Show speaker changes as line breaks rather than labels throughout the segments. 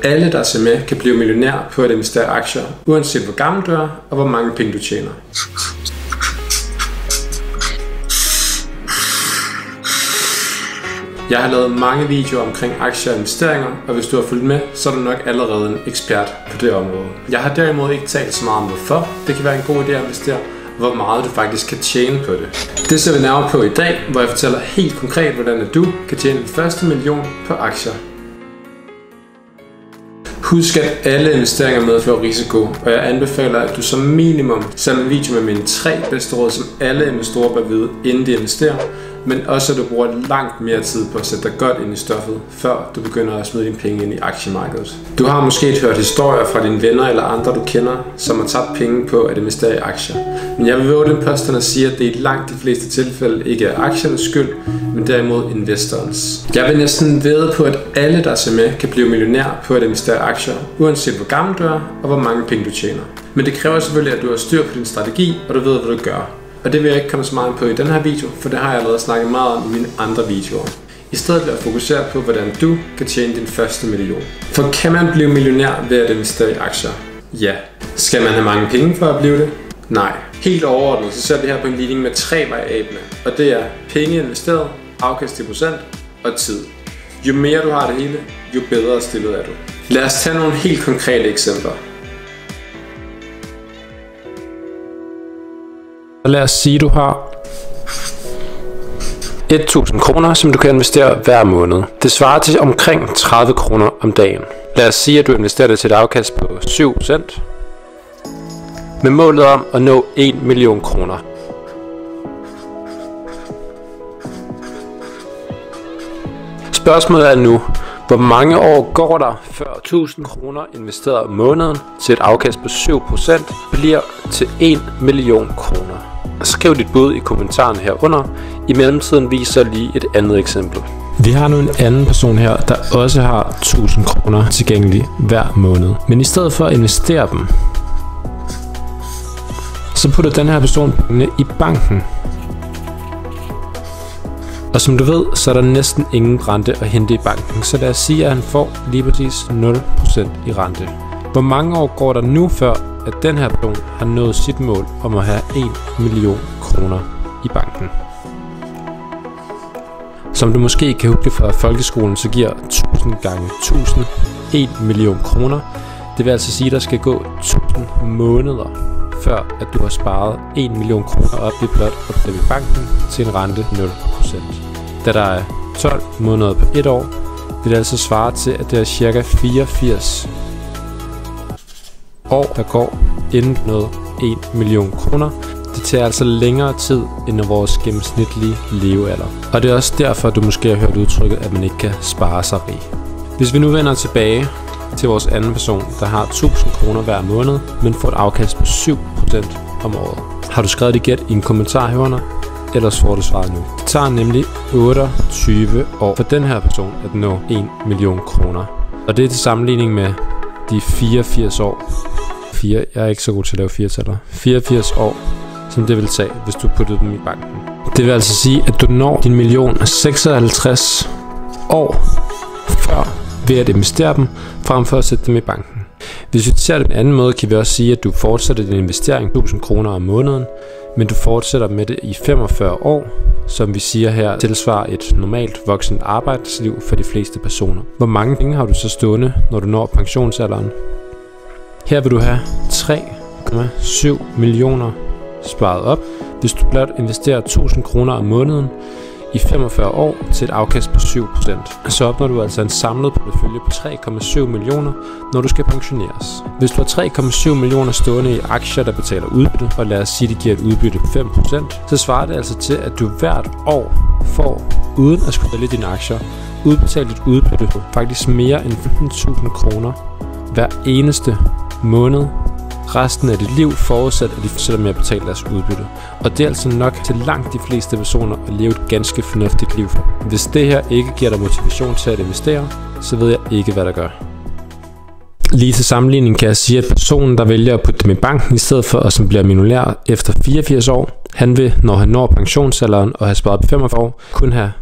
alle, der ser med, kan blive millionær på at investere i aktier, uanset hvor gammel du er og hvor mange penge du tjener. Jeg har lavet mange videoer omkring aktier og investeringer, og hvis du har fulgt med, så er du nok allerede en ekspert på det område. Jeg har derimod ikke talt så meget om hvorfor det kan være en god idé at investere, og hvor meget du faktisk kan tjene på det. Det ser vi nærmere på i dag, hvor jeg fortæller helt konkret, hvordan du kan tjene din første million på aktier. Husk, at alle investeringer medfører risiko, og jeg anbefaler, at du som minimum ser en video med mine 3 bedste råd, som alle investorer bør vide, inden de investerer, men også at du bruger langt mere tid på at sætte dig godt ind i stoffet, før du begynder at smide dine penge ind i aktiemarkedet. Du har måske hørt historier fra dine venner eller andre, du kender, som har tabt penge på at investere i aktier. Men jeg vil våge den påstand at sige, at det i langt de fleste tilfælde ikke er aktiernes skyld, men derimod investorens. Jeg vil næsten vædde på, at alle, der ser med, kan blive millionær på at investere i aktier, uanset hvor gammel du er og hvor mange penge du tjener. Men det kræver selvfølgelig, at du har styr på din strategi, og du ved, hvad du gør. Og det vil jeg ikke komme så meget på i den her video, for det har jeg allerede snakket meget om i mine andre videoer. I stedet vil jeg fokusere på, hvordan du kan tjene din første million. For kan man blive millionær ved at investere i aktier? Ja. Skal man have mange penge for at blive det? Nej. Helt overordnet, så ser vi her på en ligning med 3 variable, og det er penge investeret, afkast i procent og tid. Jo mere du har det hele, jo bedre stillet er du. Lad os tage nogle helt konkrete eksempler. Lad os sige, at du har 1.000 kroner, som du kan investere hver måned. Det svarer til omkring 30 kroner om dagen. Lad os sige, at du investerer det til et afkast på 7%, med målet om at nå 1 million kroner. Spørgsmålet er nu, hvor mange år går der, før 1.000 kroner investeret om måneden til et afkast på 7% bliver til 1 million kroner? Skriv dit bud i kommentarerne herunder. I mellemtiden viser lige et andet eksempel. Vi har nu en anden person her, der også har 1.000 kroner tilgængelige hver måned. Men i stedet for at investere dem, så putter den her person pengene i banken. Og som du ved, så er der næsten ingen rente at hente i banken. Så lad os sige, at han får lige præcis 0% i rente. Hvor mange år går der nu, før at den her person har nået sit mål om at have 1 million kroner i banken? Som du måske kan huske fra folkeskolen, så giver 1000 gange 1000 1 million kroner. Det vil altså sige, at der skal gå 1000 måneder, før at du har sparet 1 million kroner op i blot og dem i banken til en rente 0%. Da der er 12 måneder på 1 år, vil det altså svare til, at det er ca. 84 år, der går inden noget 1 million kroner. Det tager altså længere tid end vores gennemsnitlige levealder. Og det er også derfor, at du måske har hørt udtrykket, at man ikke kan spare sig rig. Hvis vi nu vender tilbage til vores anden person, der har 1000 kroner hver måned, men får et afkast på 7% om året. Har du skrevet det gæt i en kommentar herunder? Ellers får du svaret nu. Det tager nemlig 28 år for den her person at nå 1 million kroner. Og det er til sammenligning med de 84 år. Jeg er ikke så god til at lave 4-taller. 84 år, som det vil tage, hvis du puttede dem i banken. Det vil altså sige, at du når din million 56 år før ved at investere dem, frem for at sætte dem i banken. Hvis vi ser det på en anden måde, kan vi også sige, at du fortsætter din investering 1000 kroner om måneden, men du fortsætter med det i 45 år, som vi siger her, tilsvarer et normalt voksent arbejdsliv for de fleste personer. Hvor mange penge har du så stående, når du når pensionsalderen? Her vil du have 3,7 millioner sparet op, hvis du blot investerer 1000 kroner om måneden i 45 år til et afkast på 7%. Så opnår du altså en samlet portefølje på 3,7 millioner, når du skal pensioneres. Hvis du har 3,7 millioner stående i aktier, der betaler udbytte, og lad os sige, at de giver et udbytte på 5%, så svarer det altså til, at du hvert år får, uden at skulle sælge dine aktier, udbetalt dit udbytte på faktisk mere end 15.000 kroner hver eneste måned resten af dit liv, forudsat at de fortsætter med at betale deres udbytte. Og det er altså nok til langt de fleste personer at leve et ganske fornuftigt liv for. Hvis det her ikke giver dig motivation til at investere, så ved jeg ikke, hvad der gør. Lige til sammenligning kan jeg sige, at personen, der vælger at putte dem i banken i stedet for, og som bliver millionær efter 84 år, han vil, når han når pensionsalderen og har sparet på 45 år, kun have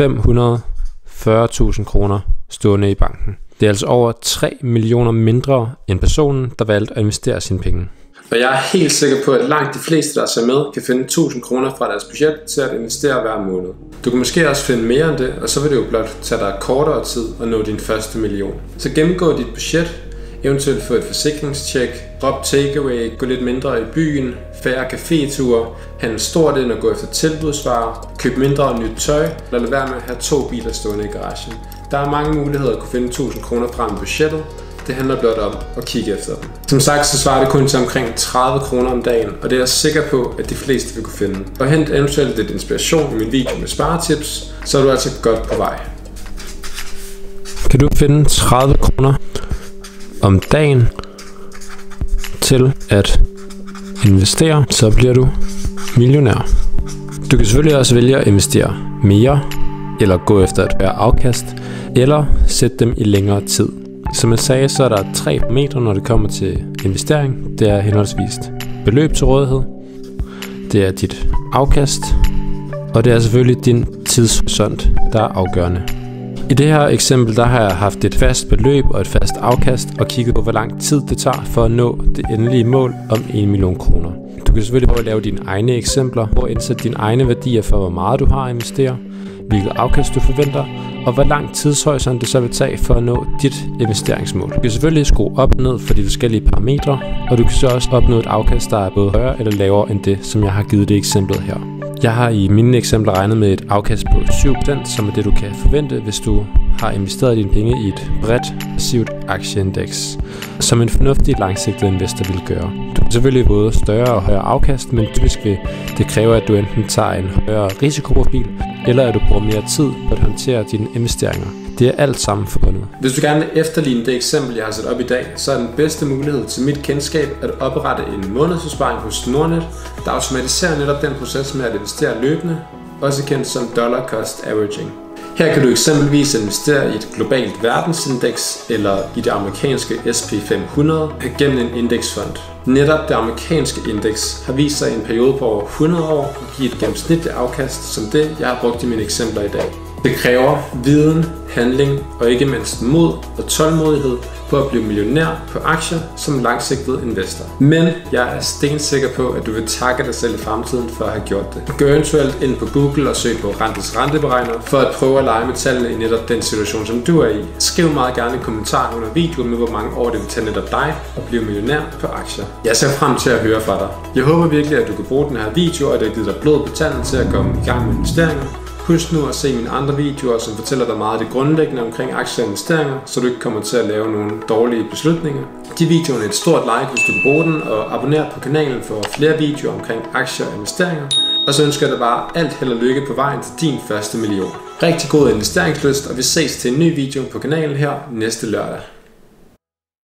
540.000 kroner stående i banken. Det er altså over 3 millioner mindre end personen, der valgte at investere sine penge. Og jeg er helt sikker på, at langt de fleste, der ser med, kan finde 1000 kroner fra deres budget til at investere hver måned. Du kan måske også finde mere end det, og så vil det jo blot tage dig kortere tid at nå din første million. Så gennemgå dit budget, eventuelt få et forsikringstjek, drop takeaway, gå lidt mindre i byen, færre caféture, handle stort ind og gå efter tilbudsvarer, køb mindre nyt tøj, eller lade være med at have 2 biler stående i garagen. Der er mange muligheder at kunne finde 1000 kroner frem i budgettet. Det handler blot om at kigge efter dem. Som sagt, så svarer det kun til omkring 30 kroner om dagen, og det er jeg sikker på, at de fleste vil kunne finde. Og hent eventuelt lidt inspiration i min video med sparetips, så er du altså godt på vej. Kan du finde 30 kroner om dagen til at investere, så bliver du millionær. Du kan selvfølgelig også vælge at investere mere, eller gå efter et højere afkast, eller sætte dem i længere tid. Som jeg sagde, så er der 3 parametre, når det kommer til investering. Det er henholdsvis beløb til rådighed, det er dit afkast, og det er selvfølgelig din tidshorisont, der er afgørende. I det her eksempel, der har jeg haft et fast beløb og et fast afkast, og kigget på, hvor lang tid det tager for at nå det endelige mål om 1 million kroner. Du kan selvfølgelig prøve at lave dine egne eksempler, hvor at indsætte dine egne værdier for, hvor meget du har at investere, hvilket afkast du forventer, og hvor lang tidshorisont det så vil tage for at nå dit investeringsmål. Du kan selvfølgelig skrue op og ned for de forskellige parametre, og du kan så også opnå et afkast, der er både højere eller lavere end det, som jeg har givet det eksemplet her. Jeg har i mine eksempler regnet med et afkast på 7%, som er det, du kan forvente, hvis du har investeret dine penge i et bredt, passivt aktieindeks, som en fornuftig langsigtet investor vil gøre. Du kan selvfølgelig både større og højere afkast, men typisk vil det kræve, at du enten tager en højere risikoprofil, eller at du bruger mere tid på at håndtere dine investeringer. Det er alt sammen forbundet. Hvis du gerne vil efterligne det eksempel, jeg har sat op i dag, så er den bedste mulighed til mit kendskab at oprette en månedsopsparing hos Nordnet, der automatiserer netop den proces med at investere løbende, også kendt som dollar cost averaging. Her kan du eksempelvis investere i et globalt verdensindeks eller i det amerikanske S&P 500 gennem en indeksfond. Netop det amerikanske indeks har vist sig i en periode på over 100 år at give et gennemsnitligt afkast som det, jeg har brugt i mine eksempler i dag. Det kræver viden, handling og ikke mindst mod og tålmodighed på at blive millionær på aktier som langsigtet investor. Men jeg er stensikker på, at du vil takke dig selv i fremtiden for at have gjort det. Gå eventuelt ind på Google og søg på renteberegner for at prøve at lege med tallene i netop den situation, som du er i. Skriv meget gerne i kommentarer under videoen med, hvor mange år det vil tage netop dig at blive millionær på aktier. Jeg ser frem til at høre fra dig. Jeg håber virkelig, at du kan bruge den her video, og at det har givet dig blod på tanden til at komme i gang med investeringer. Husk nu at se mine andre videoer, som fortæller dig meget af det grundlæggende omkring aktier og investeringer, så du ikke kommer til at lave nogle dårlige beslutninger. Giv videoen et stort like, hvis du kan bruge den, og abonner på kanalen for flere videoer omkring aktier og investeringer. Og så ønsker jeg dig bare alt held og lykke på vejen til din første million. Rigtig god investeringslyst, og vi ses til en ny video på kanalen her næste lørdag.